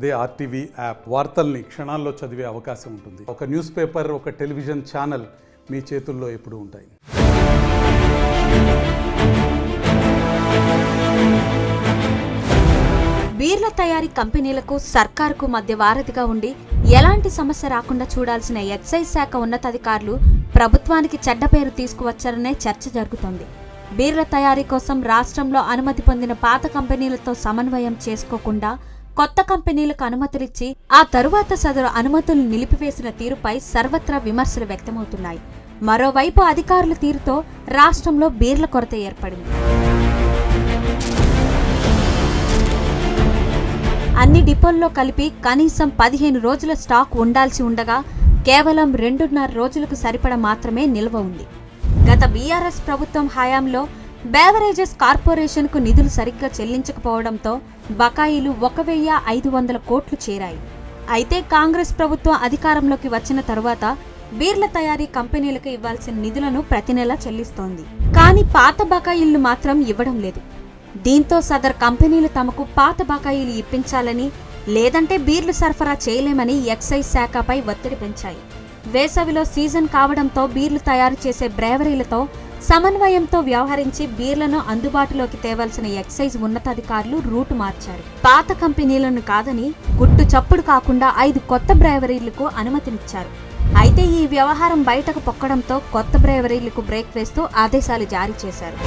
అదే RTV app వార్తల్ని క్షణాల్లో చదివే అవకాశం ఉంటుంది. ఒక న్యూస్ పేపర్, ఒక టెలివిజన్ ఛానల్ మీ చేతుల్లో ఎప్పుడూ ఉంటాయి. బీర్ల తయారీ కంపెనీలకు సర్కారుకు మధ్య వారధిగా ఉండి ఎలాంటి సమస్య రాకుండా చూడాల్సిన ఎక్సైజ్ శాఖ ఉన్నతాధికారులు ప్రభుత్వానికి చెడ్డ పేరు తీసుకువచ్చారనే చర్చ జరుగుతోంది. బీర్ల తయారీ కోసం రాష్ట్రంలో అనుమతి పొందిన పాత కంపెనీలతో సమన్వయం చేసుకోకుండా కొత్త కంపెనీలకు అనుమతులిచ్చి ఆ తరువాత సదరు అనుమతులు నిలిపివేసిన తీరుపై సర్వత్రా విమర్శలు వ్యక్తమవుతున్నాయి. మరోవైపు అధికారుల తీరుతో రాష్ట్రంలో బీర్ల కొరత ఏర్పడింది. అన్ని డిపోల్లో కలిపి కనీసం 15 రోజుల స్టాక్ ఉండాల్సి ఉండగా కేవలం 2.5 రోజులకు సరిపడా మాత్రమే నిల్వ ఉంది. గత బీఆర్ఎస్ ప్రభుత్వం హయాంలో బేవరేజెస్ కార్పొరేషన్కు నిధులు సరిగ్గా చెల్లించకపోవడంతో బకాయిలు 1,500 కోట్లు చేరాయి. అయితే కాంగ్రెస్ ప్రభుత్వం అధికారంలోకి వచ్చిన తరువాత బీర్ల తయారీ కంపెనీలకు ఇవ్వాల్సిన నిధులను ప్రతి నెలా చెల్లిస్తోంది. కానీ పాత బకాయిలను మాత్రం ఇవ్వడం లేదు. దీంతో సదర్ కంపెనీలు తమకు పాత బకాయిలు ఇప్పించాలని, లేదంటే బీర్లు సరఫరా చేయలేమని ఎక్సైజ్ శాఖపై ఒత్తిడి పెంచాయి. వేసవిలో సీజన్ కావడంతో బీర్లు తయారు చేసే బ్రేవరీలతో సమన్వయంతో వ్యవహరించి బీర్లను అందుబాటులోకి తేవాల్సిన ఎక్సైజ్ ఉన్నతాధికారులు రూటు మార్చారు. పాత కంపెనీలను కాదని గుట్టు చప్పుడు కాకుండా 5 కొత్త బ్రేవరీలకు అనుమతినిచ్చారు. అయితే ఈ వ్యవహారం బయటకు పొక్కడంతో కొత్త బ్రేవరీలకు బ్రేక్ వేస్తూ ఆదేశాలు జారీ చేశారు.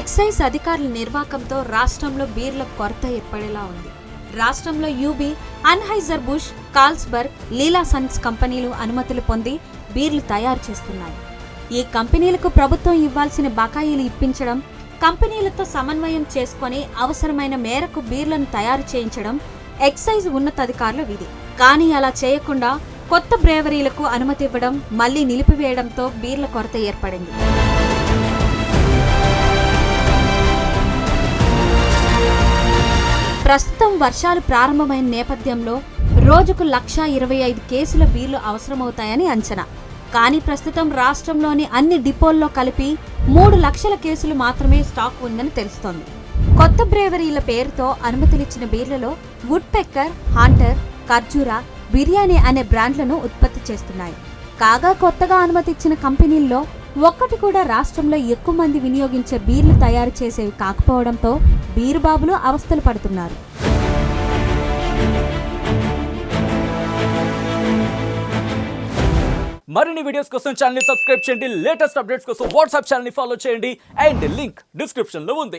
ఎక్సైజ్ అధికారుల నిర్వాకంతో రాష్ట్రంలో బీర్ల కొరత ఏర్పడేలా ఉంది. రాష్ట్రంలో యూబీ, అన్హైజర్ బుష్, కాల్స్బర్గ్, లీలా సన్స్ కంపెనీలు అనుమతులు పొంది బీర్లు తయారు చేస్తున్నాయి. ఈ కంపెనీలకు ప్రభుత్వం ఇవ్వాల్సిన బకాయిలు ఇప్పించడం, కంపెనీలతో సమన్వయం చేసుకుని అవసరమైన మేరకు బీర్లను తయారు చేయించడం ఎక్సైజ్ ఉన్నతాధికారుల విధి. కానీ అలా చేయకుండా కొత్త బ్రేవరీలకు అనుమతి ఇవ్వడం, మళ్లీ నిలిపివేయడంతో బీర్ల కొరత ఏర్పడింది. ప్రస్తుతం వర్షాలు ప్రారంభమైన నేపథ్యంలో రోజుకు 1,25,000 కేసుల బీర్లు అవసరమవుతాయని అంచనా. కానీ ప్రస్తుతం రాష్ట్రంలోని అన్ని డిపోల్లో కలిపి 3 లక్షల కేసులు మాత్రమే స్టాక్ ఉందని తెలుస్తోంది. కొత్త బ్రేవరీల పేరుతో అనుమతులిచ్చిన బీర్లలో వుడ్ పెక్కర్, హాంటర్, ఖర్జూరా, బిర్యానీ అనే బ్రాండ్లను ఉత్పత్తి చేస్తున్నాయి. కాగా కొత్తగా అనుమతి ఇచ్చిన కంపెనీల్లో ఒక్కటి కూడా రాష్ట్రంలో ఎక్కువ మంది వినియోగించే బీర్లు తయారు చేసేవి కాకపోవడంతో బీరుబాబులు అవస్థలు పడుతున్నారు. మరిన్ని వీడియోస్ కోసం ఛానల్ ని సబ్స్క్రైబ్ చేయండి. లేటెస్ట్ అప్డేట్స్ కోసం వాట్సాప్ ఛానల్ ని ఫాలో చేయండి. అండ్ లింక్ డిస్క్రిప్షన్ లో ఉంది.